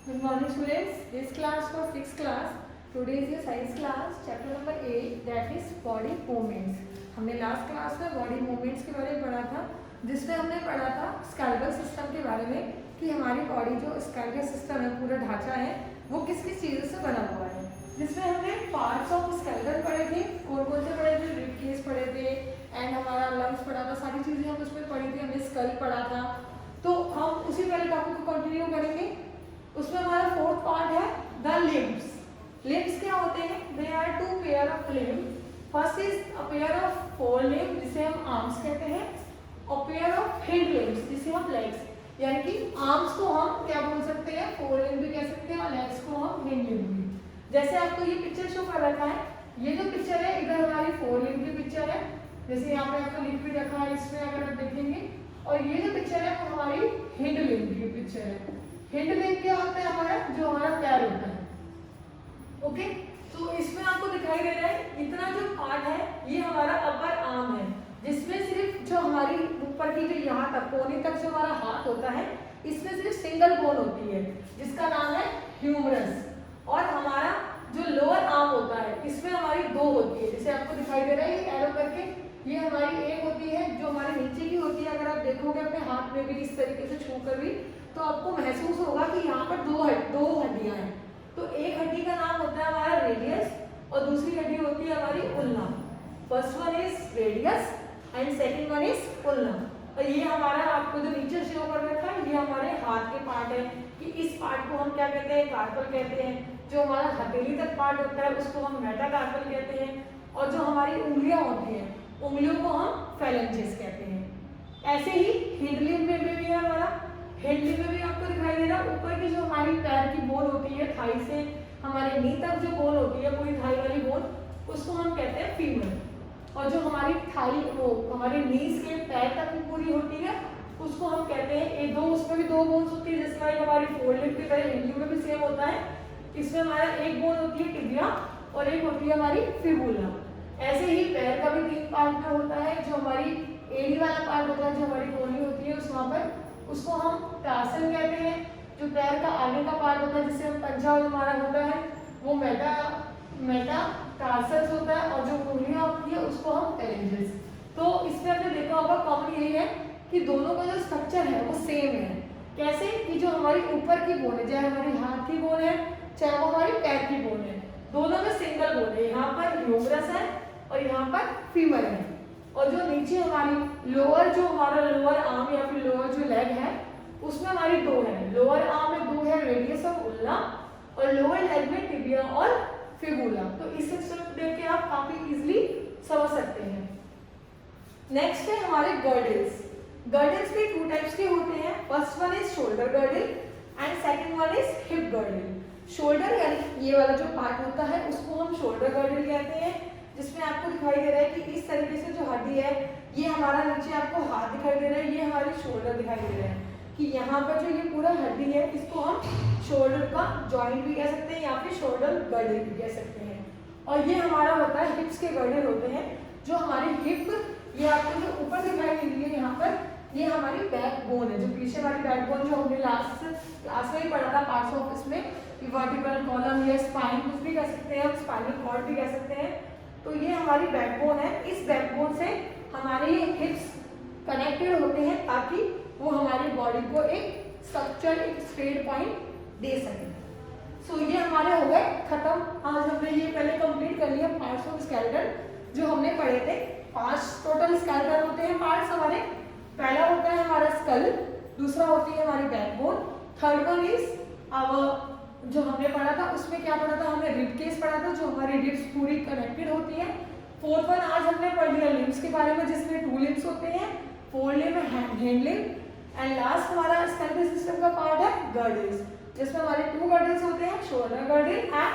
Good morning students. This class for 6th class. Today is your science class chapter number 8 that is body movements. हमने last class में body movements के बारे में पढ़ा था जिसमें हमने पढ़ा था स्केलेटल सिस्टम के बारे में कि हमारी बॉडी जो स्केलेटल सिस्टम है पूरा ढांचा है वो किस किस चीज़ों से बना हुआ है। जिसमें हमने पार्ट्स ऑफ स्केलेटल पढ़े थे, कौन कौन से पढ़े थे, रिब केज पढ़े थे एंड हमारा लंग्स पढ़ा था, सारी चीज़ें हम उसमें पढ़ी थी, हमने स्कल पढ़ा था। तो हम उसी वाले टॉपिक को कंटिन्यू करेंगे। उसमें हमारा फोर्थ पार्ट है द लिम्स। लिम्स क्या होते हैं? They are two pair of limb. First is a pair of forelimb जिसे हम आर्म्स कहते हैं और पेयर ऑफ हिंड लिम्स जिसे हम लेग्स, यानी कि आर्म्स को हम क्या बोल सकते हैं, फोर लिम्ब भी कह सकते हैं और लेग्स को हम हिंड लिम्ब भी। जैसे आपको ये पिक्चर शो कर रखा है, ये जो पिक्चर है इधर हमारी फोर लिम्ब की पिक्चर है, जैसे यहाँ पे आपको लिख भी रखा है इसमें अगर आप देखेंगे, और ये जो पिक्चर है वो हमारी हिंड लिम्ब की पिक्चर है। हिंड लिम्ब क्या होता है? हमारा जो हमारा पैर होता है। ओके, तो इसमें आपको दिखाई दे रहा है इतना जो पार्ट है ये हमारा अपर आर्म है, जिसमें सिर्फ जो हमारी ऊपर की जो यहाँ तक कोने तक जो हमारा हाथ होता है इसमें सिर्फ सिंगल बोन होती है जिसका नाम है ह्यूमरस। और हमारा जो लोअर आर्म होता है इसमें हमारी दो होती है, जैसे आपको दिखाई दे रहा है ये एरो करके, ये हमारी एक होती है जो हमारे नीचे की होती है। अगर आप देखोगे अपने हाथ में भी इस तरीके से छू कर भी तो आपको महसूस होगा कि यहाँ पर दो हड्डियां हैं। तो एक हड्डी का नाम होता है हमारा रेडियस और दूसरी हड्डी होती है हमारी उल्ना। First one is radius and second one is उल्ना। और ये हमारा आपको जो नीचे शो कर रखा है ये हमारे हाथ के पार्ट है कि इस पार्ट को हम क्या कहते हैं, कार्पल कहते हैं। जो हमारा हथेली तक पार्ट होता है उसको हम मेटाकार्पल कहते हैं और जो हमारी उंगलियां होती हैं उंगलियों को हम फेलेंजेस कहते हैं। ऐसे ही हिंड लिम्ब में भी है हमारा, हिंड लिम्ब में भी आपको दिखाई दे रहा है ऊपर की जो हमारी पैर की बोन होती है, थाई से हमारे नी तक जो बोन होती है पूरी थाई वाली बोन, उसको हम कहते हैं फीमर। और जो हमारी थाई वो हमारे नीज के पैर तक पूरी होती है उसको हम कहते हैं ये दो, उसमें भी दो बोन्स होती है जैसे हमारी फोर लिम्ब की तरह हिंड लिम्ब में भी सेम होता है। इसमें हमारा एक बोन होती है टिबिया और एक होती है हमारी फिबुला। ऐसे ही पैर का भी तीन पार्ट में होता है, जो हमारी एड़ी वाला पार्ट होता है जो हमारी कोहनी होती है उस वहाँ पर उसको हम टार्सल कहते हैं। जो पैर का आगे का पार्ट होता है जिसे हम पंजा हमारा होता है वो मेटा टार्सल्स होता है और जो उंगलियां होती है उसको हम फेलेंजेस। तो इसमें आपने देखा होगा कॉमन यही है कि दोनों का जो स्ट्रक्चर है वो सेम है। कैसे कि जो हमारी ऊपर की बोन है, चाहे हमारी हाथ की बोन है चाहे वो हमारी पैर की बोन है, दोनों में सिंगल बोन है। यहाँ पर ह्यूमरस है और यहाँ पर फीमर है। और जो नीचे हमारी लोअर जो हमारा लोअर आर्म या फिर लोअर जो लेग है उसमें हमारी दो है, लोअर आर्म में दो है, रेडियस और उल्ना, और लोअर लेग में टिबिया और फिबुला। तो इस सेक्शन को देख के आप काफी इजीली समझ सकते हैं। नेक्स्ट है हमारे गर्डल्स। गर्डल्स भी टू टाइप्स के होते हैं। First one is shoulder girdle and second one is hip girdle. Shoulder यानी ये वाला जो पार्ट होता है उसको हम शोल्डर गर्डल कहते हैं, जिसमें आपको दिखाई दे रहा है कि इस तरीके से जो हड्डी है ये हमारा नीचे आपको हाथ दिखाई दे रहा है, ये हमारी शोल्डर दिखाई दे रहा है कि यहाँ पर जो ये पूरा हड्डी है इसको हम शोल्डर का जॉइंट भी कह सकते हैं या फिर शोल्डर गर्डल भी कह सकते हैं। और ये हमारा होता है हिप्स के गर्डल होते हैं। जो हमारी हिप ये आपको जो ऊपर दिखाई दे रही है यहाँ पर ये हमारी बैक बोन है, जो पीछे हमारी बैक बोन जो हमने लास्ट क्लास में ही पढ़ा था पार्ट्स ऑफ इसमें वर्टिब्रल कॉलम या स्पाइन कुछ भी कह सकते हैं, हम स्पाइनल कॉर्ड भी कह सकते हैं। तो ये हमारी बैकबोन है, इस बैकबोन से हमारे हिप्स कनेक्टेड होते हैं ताकि वो हमारी बॉडी को एक स्ट्रक्चर, एक स्ट्रेट पॉइंट दे सके। सो ये हमारे हो गए खत्म। आज हमने ये पहले कंप्लीट कर लिया पार्ट्स ऑफ स्केलेटन जो हमने पढ़े थे। 5 टोटल स्केलेटन होते हैं पार्ट्स हमारे। पहला होता है हमारा स्कल, दूसरा होती है हमारी backbone, third one is our जो हमने पढ़ा था उसमें क्या पढ़ा था, हमने रिब केज पढ़ा था जो हमारी रिब्स पूरी कनेक्टेड होती है। फोर्थ वन आज हमने पढ़ लिया लिम्स के बारे में जिसमें 2 लिम्स होते हैं, four limb, hand limb, and last हमारा स्केलेटल सिस्टम का पार्ट है गर्डल्स जिसमें हमारे 2 गर्डल्स होते हैं, shoulder girdle and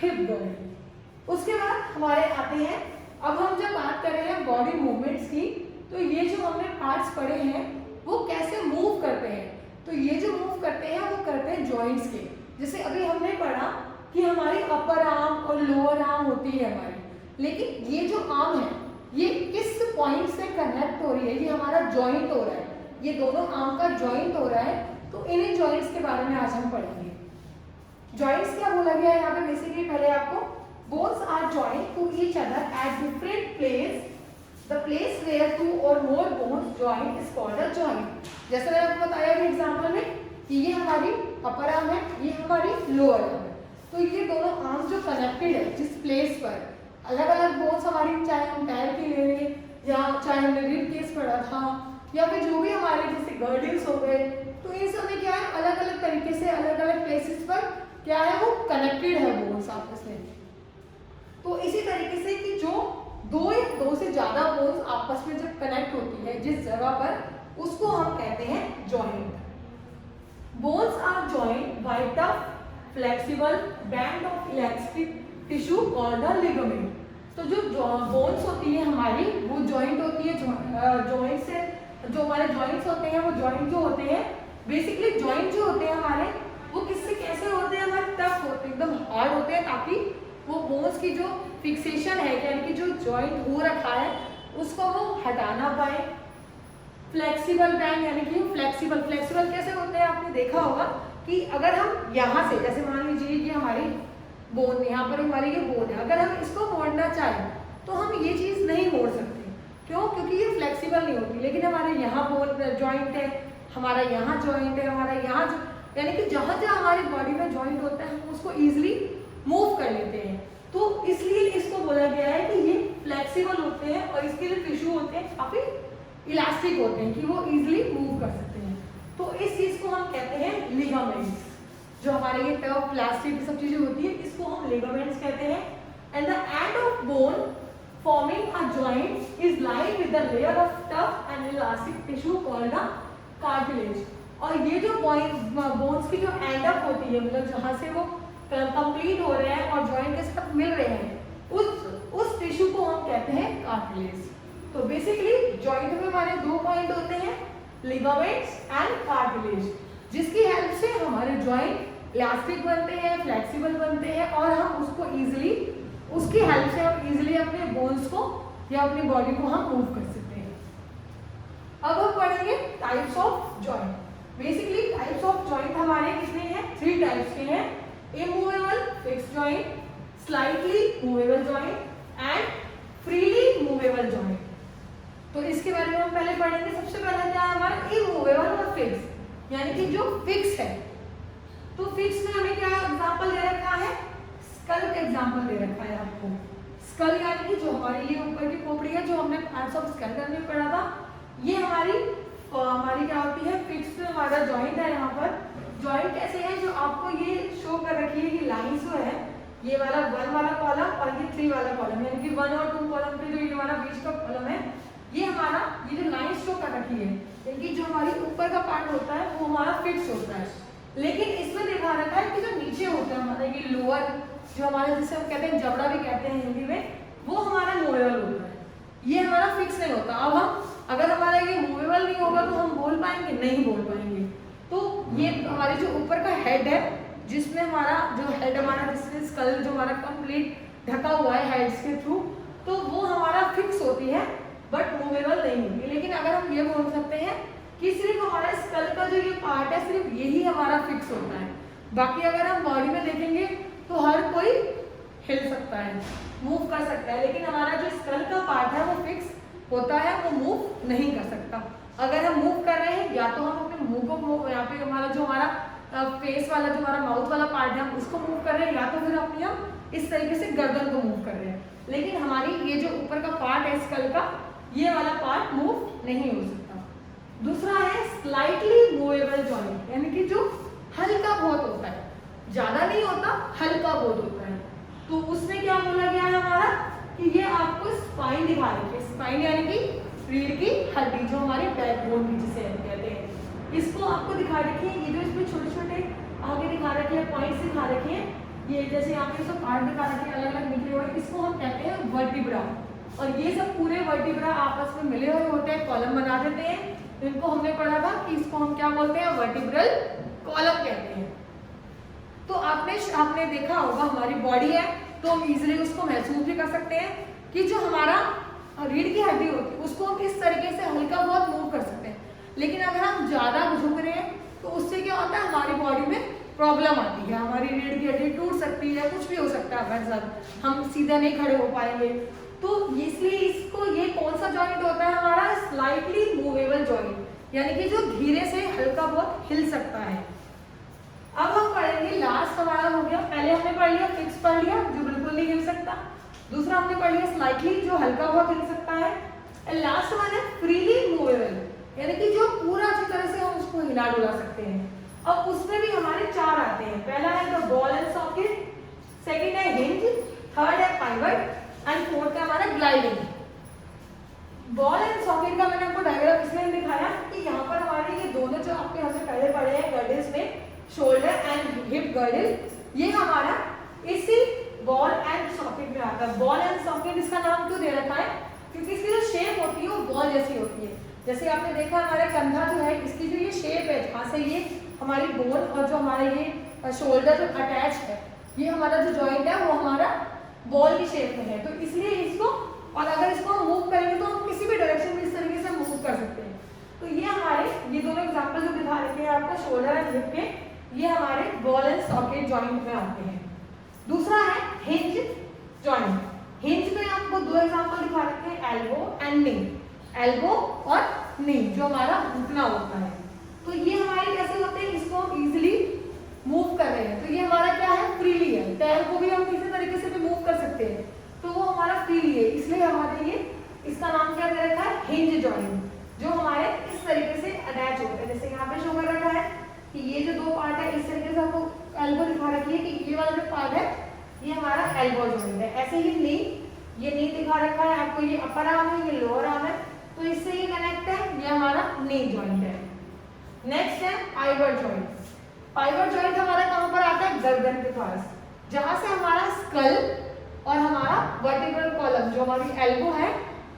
hip girdle. उसके बाद हमारे आते हैं, अब हम जब बात कर रहे हैं बॉडी मूवमेंट्स की, तो ये जो हमने पार्ट्स पढ़े हैं वो कैसे मूव करते हैं। तो ये जो मूव करते हैं वो करते हैं जॉइंट्स के। जैसे अभी हमने पढ़ा कि हमारी अपर आर्म और लोअर आर्म होती है हमारी, लेकिन ये जो आर्म है ये किस पॉइंट से कनेक्ट हो रही है, ये हमारा जॉइंट हो रहा है, ये दोनों आर्म का जॉइंट हो रहा है। तो इन्हीं जॉइंट्स के बारे में आज हम पढ़ेंगे। जॉइंट्स क्या बोला गया है यहाँ पे बेसिकली, पहले आपको bones are joint to each other at different place, the place where two or more bones joint is called a joint. जैसे मैंने आपको बताया कि एग्जांपल में कि ये हमारी अपर आर्म है, ये हमारी लोअर आर्म है, तो ये दोनों आर्म जो कनेक्टेड है जिस प्लेस पर, अलग अलग बोन्स हमारी, चाहे हम पैर की ले लें या चाहे हमने रिब केस पढ़ा था या फिर जो भी हमारे जैसे गर्डिल्स हो गए, तो इन सब में क्या है अलग अलग तरीके से अलग अलग प्लेसेस पर क्या है वो कनेक्टेड है बोन्स आपस में। तो इसी तरीके से कि जो दो या दो से ज्यादा बोन्स आपस में जब कनेक्ट होती है जिस जगह पर, उसको हम कहते हैं joint. Bones are joint by tough flexible band of elastic tissue called the ligament. तो जो बोन्स होती है हमारी वो जॉइंट होती है, जॉइंट से जो हमारे जॉइंट्स होते हैं वो जॉइंट जो होते हैं बेसिकली जॉइंट जो होते हैं हमारे वो किससे कैसे होते हैं, हमारे टफ होते हैं, एकदम हार्ड होते हैं, ताकि वो बोन्स की जो फिक्सेशन है यानी कि जो जॉइंट हो रखा है उसको वो हटा ना पाए। फ्लेक्सिबल बैंड यानी कि फ्लेक्सिबल कैसे होते हैं आपने देखा होगा कि अगर हम यहाँ से जैसे मान लीजिए कि हमारी बोन, यहाँ पर हमारी ये बोन है, अगर हम इसको मोड़ना चाहें तो हम ये चीज़ नहीं मोड़ सकते। क्यों? क्योंकि ये फ्लेक्सिबल नहीं होती। लेकिन हमारे यहाँ बोन जॉइंट है, हमारा यहाँ जॉइंट है, हमारा यहाँ यानी कि जहाँ जहाँ हमारी बॉडी में जॉइंट होता है हम उसको ईजिली मूव कर लेते हैं। तो इसलिए इसको बोला गया है कि ये फ्लेक्सिबल होते हैं और इसके जो टिश्यू होते हैं काफ़ी इलास्टिक होते हैं कि वो ईजिली मूव कर सकते हैं। तो इस चीज़ को हम कहते हैं लिगामेंट्स। जो हमारे ये टफ प्लास्टिक सब चीजें होती है इसको हम लिगामेंट्स कहते हैं। And the end of bone forming a joint is lined with the layer of tough and elastic tissue called a cartilage. और ये जो बोन्स की जो एंड अप होती है, मतलब जहाँ से वो कंप्लीट हो रहे हैं और जॉइंट के साथ मिल रहे हैं, उस टिश्यू को हम कहते हैं कार्टिलेज। तो बेसिकली जॉइंट में हमारे दो पॉइंट होते हैं, लिगामेंट्स एंड कार्टिलेज, जिसकी हेल्प से हमारे जॉइंट इलास्टिक बनते हैं, फ्लेक्सिबल बनते हैं और हम उसको इजीली, उसकी हेल्प से हम इजीली अपने बोन्स को या अपनी बॉडी को हम मूव कर सकते हैं। अब हम पढ़ेंगे types of joint. Basically types of joint हमारे कितने हैं? 3 टाइप्स के हैं, immovable fixed joint, slightly movable joint and freely movable joint. तो इसके बारे में हम पहले पढ़ेंगे। सबसे पहले क्या है हमारा इमूवेबल और फिक्स, यानी कि जो फिक्स है। तो फिक्स में हमें क्या एग्जांपल दे रखा है? स्कल का एग्जांपल दे रखा है आपको। स्कल यानी कि जो हमारी ये ऊपर की खोपड़ी है, जो हमने पार्ट्स ऑफ स्केलेटन में पढ़ा था, ये हमारी क्या होती है? फिक्स हमारा जॉइंट है। यहाँ पर जॉइंट कैसे है? जो आपको ये शो कर रखी है कि लाइंस जो है, ये वाला 1 वाला कॉलम और ये 3 वाला कॉलम, यानी कि 1 और 2 कॉलम पे जो ये हमारा बीच का कॉलम है, ये हमारा ये जो लाइन शो कर रखी है, क्योंकि जो हमारी ऊपर का पार्ट होता है वो हमारा फिक्स होता है। लेकिन इसमें दिखा रखा है कि जो नीचे होता है हमारा ये लोअर, जो हमारा जिसे हम कहते हैं जबड़ा भी कहते हैं हिंदी में, वो हमारा मूवेबल होता है, ये हमारा फिक्स नहीं होता। अब हम अगर हमारा ये मूवेबल नहीं होगा तो हम बोल पाएंगे? नहीं बोल पाएंगे। तो ये हमारे जो ऊपर का हेड है, जिसमें हमारा जो हेड हमारा जिसमें स्कल जो हमारा कंप्लीट ढका हुआ है हेड्स के थ्रू, तो वो हमारा फिक्स होती है बट मूवेबल नहीं होगी। लेकिन अगर हम ये बोल सकते हैं कि सिर्फ हमारा स्कल का जो ये पार्ट है सिर्फ यही हमारा फिक्स होता है, बाकी अगर हम बॉडी में देखेंगे तो हर कोई हिल सकता है, मूव कर सकता है, लेकिन हमारा जो स्कल का पार्ट है वो फिक्स होता है, वो मूव नहीं कर सकता। अगर हम मूव कर रहे हैं या तो हम अपने मुंह को मूव, यहाँ पे हमारा जो हमारा फेस वाला जो हमारा माउथ वाला पार्ट है हम उसको मूव कर रहे हैं, या तो फिर अपनी हम इस तरीके से गर्दन को मूव कर रहे हैं। लेकिन हमारी ये जो ऊपर का पार्ट है स्कल का, ये वाला पार्ट मूव नहीं हो सकता। दूसरा है स्लाइटली मूवेबल जॉइंट, यानी कि जो हल्का बहुत होता है, ज्यादा नहीं होता, हल्का बहुत होता है। तो उसमें क्या बोला गया है हमारा कि ये आपको स्पाइन दिखा रही है। स्पाइन यानी कि रीढ़ की हड्डी, जो हमारी बैकबोन की जिसे कहते हैं, इसको आपको दिखा रखी है। ये जो इसमें छोटे छोटे आगे दिखा रखे हैं, पॉइंट्स दिखा रखे हैं, ये जैसे यहाँ पे सब पार्ट दिखा रखे हैं अलग अलग निकले हुए, इसको हम कहते हैं वर्टिब्रा। और ये सब पूरे वर्टिब्रा आपस में मिले हुए होते हैं, कॉलम बना देते हैं। इनको हमने पढ़ा था कि इसको हम क्या बोलते हैं? वर्टिब्रल कॉलम कहते हैं। तो आपने देखा होगा हमारी बॉडी है तो हम इजीली उसको महसूस भी कर सकते हैं कि जो हमारा रीढ़ की हड्डी होती है उसको हम इस तरीके से हल्का बहुत मूव कर सकते हैं। लेकिन अगर हम ज्यादा झुक रहे हैं तो उससे क्या होता है? हमारी बॉडी में प्रॉब्लम आती है, हमारी रीढ़ की हड्डी टूट सकती है, कुछ भी हो सकता है हमारे साथ, हम सीधा नहीं खड़े हो पाएंगे। तो इसलिए इसको, ये कौन सा जॉइंट होता है हमारा, स्लाइटली मूवेबल जॉइंट, यानी कि जो धीरे से हल्का बहुत हिल सकता है। अब हम पढ़ेंगे, लास्ट हमारा हो गया, पहले हमने पढ़ लिया फिक्स पढ़ लिया जो बिल्कुल नहीं हिल सकता, दूसरा हमने पढ़ लिया स्लाइटली जो हल्का बहुत हिल सकता है, एंड लास्ट वन है फ्रीली मूवेबल, यानी कि जो पूरा अच्छी तरह से हम उसको हिला डुला सकते हैं। अब उसमें भी हमारे 4 आते हैं, पहला है the ball and socket, second है हिंज, थर्ड है पाइवट एंड फोर्थ है हमारा ग्लाइडिंग। बॉल एंड सॉकेट का मैंने आपको डायग्राम इसलिए दिखाया कि यहाँ पर हमारे ये दोनों जो आपके हमने पहले पढ़े हैं गर्डल्स में, शोल्डर एंड हिप गर्डल, ये हमारा इसी बॉल एंड सॉकेट में आता है। बॉल एंड सॉकेट इसका नाम क्यों दे रखा है, क्योंकि इसकी जो शेप होती है वो बॉल जैसी होती है। जैसे आपने देखा हमारा कंधा जो है, इसकी जो ये शेप है, जहाँ से ये हमारी बोन और जो हमारे ये शोल्डर जो अटैच है, ये हमारा जो जॉइंट है वो हमारा बॉल की शेप में है, तो इसलिए इसको, और अगर इसको हम मूव करेंगे तो हम किसी भी डायरेक्शन में इस तरीके से मूव कर सकते हैं। तो ये हमारे, ये दोनों एग्जांपल जो दिखा रखे हैं आपको शोल्डर एंड हिप के, ये हमारे बॉल एंड सॉकेट जॉइंट में आते हैं। दूसरा है हिंज जॉइंट। हिंज में आपको 2 एग्जांपल दिखा रखे हैं, एल्बो एंड नी, एल्बो और नी, जो हमारा घुटना होता है। तो ये हमारे कैसे होते हैं, इसको हम इजीली मूव कर रहे हैं, तो ये हमारा क्या है, फ्रीली है। पैर को भी हम किसी तरीके से भी मूव कर सकते हैं, तो वो हमारा फ्रीली है, इसलिए हमारे ये, इसका नाम क्या दे रखा है, हिंज जॉइंट, जो हमारे इस तरीके से अटैच होते हैं। जैसे यहाँ पे शो कर रखा है कि ये जो 2 पार्ट है, इस तरीके से आपको एल्बो दिखा रखी है कि ये वाला जो पार्ट है ये हमारा एल्बो जॉइंट है। ऐसे ही नी, ये नी दिखा रखा है आपको, ये अपर आर्म है, ये लोअर आर्म है, तो इससे ये कनेक्ट है, ये हमारा नी जॉइंट है। नेक्स्ट है पाइवट जॉइंट। पाइवट जॉइंट हमारा कहाँ पर आता है, गर्दन के पास, जहाँ से हमारा स्कल और हमारा वर्टिब्रल कॉलम, जो हमारी एल्बो है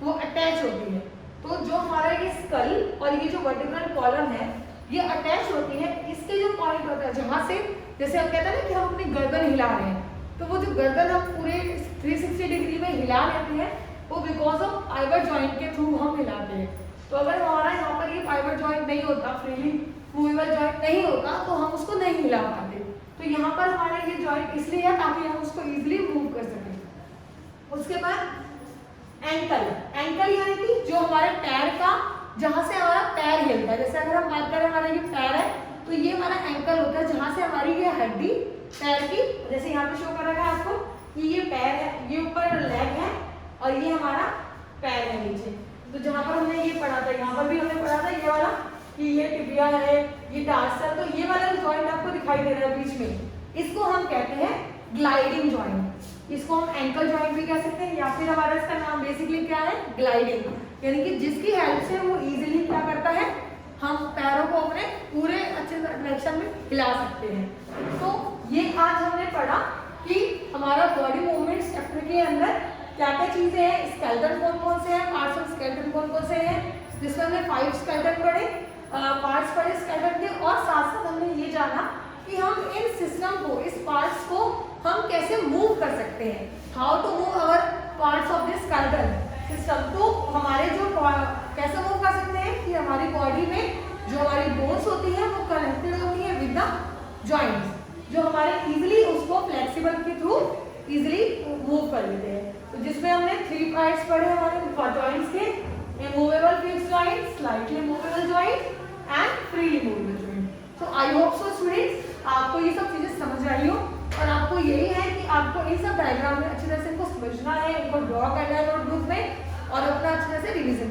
वो अटैच होती है। तो जो हमारा ये स्कल और ये जो वर्टिब्रल कॉलम है ये अटैच होती है, इसके जो पॉइंट होता है, जहाँ से, जैसे हम कहते हैं ना कि हम अपनी गर्दन हिला रहे हैं, तो वो जो गर्दन हम पूरे 360 डिग्री में हिला लेते हैं, वो बिकॉज ऑफ पाइवट जॉइंट के थ्रू हम हिलाते हैं। तो अगर हमारा यहाँ पर ये पाइवट जॉइंट नहीं होता, फ्रीली मूवेबल जॉइंट नहीं होता, तो हम उसको नहीं हिला पाते। तो यहाँ पर हमारा ये जॉइंट इसलिए है ताकि हम उसको इजीली मूव कर सकें। उसके बाद एंकल, एंकल यानी कि जो हमारे पैर का, जहाँ से हमारा पैर हिलता है, जैसे अगर हम बात करें हमारा ये पैर है, तो ये हमारा एंकल होता है, जहाँ से हमारी ये हड्डी पैर की, जैसे यहाँ पे शो कर रखा है आपको कि ये पैर है, ये ऊपर लेग है और ये हमारा पैर है नीचे। तो जहाँ पर हमने ये पढ़ा था, यहाँ पर भी हमने पढ़ा था ये वाला कि ये टिबिया है, ये टार्सल, तो ये वाला जॉइंट आपको दिखाई दे रहा है बीच में, इसको हम कहते हैं ग्लाइडिंग जॉइंट। इसको हम एंकल जॉइंट भी कह सकते हैं, या फिर हमारा इसका नाम बेसिकली क्या है, ग्लाइडिंग, यानी कि जिसकी हेल्प से वो इजीली क्या करता है, हम पैरों को अपने पूरे अच्छे डायरेक्शन में हिला सकते हैं। तो ये आज हमने पढ़ा कि हमारा बॉडी मूवमेंट चैप्टर के अंदर क्या क्या चीजें हैं, स्केलेटन कौन कौन से हैं, पार्ट्स ऑफ स्केलेटन कौन कौन से हैं, जिसमें हमने 5 स्केलेटन पढ़े, पार्ट्स पढ़े स्केलेटन के, और साथ साथ हमने ये जाना कि हम इन सिस्टम को, इस पार्ट्स को हम कैसे मूव कर सकते हैं, how to move our parts of this skeleton system. तो हमारे जो कैसे मूव कर सकते हैं कि हमारी बॉडी में जो हमारी बोन्स होती है वो कनेक्टेड होती है विद द जॉइंट्स, जो हमारे इजीली उसको फ्लेक्सिबल के थ्रू इजीली मूव कर लेते हैं। तो जिसमें हमने 3 पार्ट्स पढ़े हमारे जॉइंट्स के, movable fixed joint, slightly movable joint and freely movable joint. तो आई होप सो स्टूडेंट्स आपको ये सब चीजें समझ आई हो, और आपको यही है कि आपको इन सब डायग्राम में अच्छी तरह से इनको समझना है, इनको ड्रॉ करना है नोटबुक में और अपना अच्छी तरह से रिविजन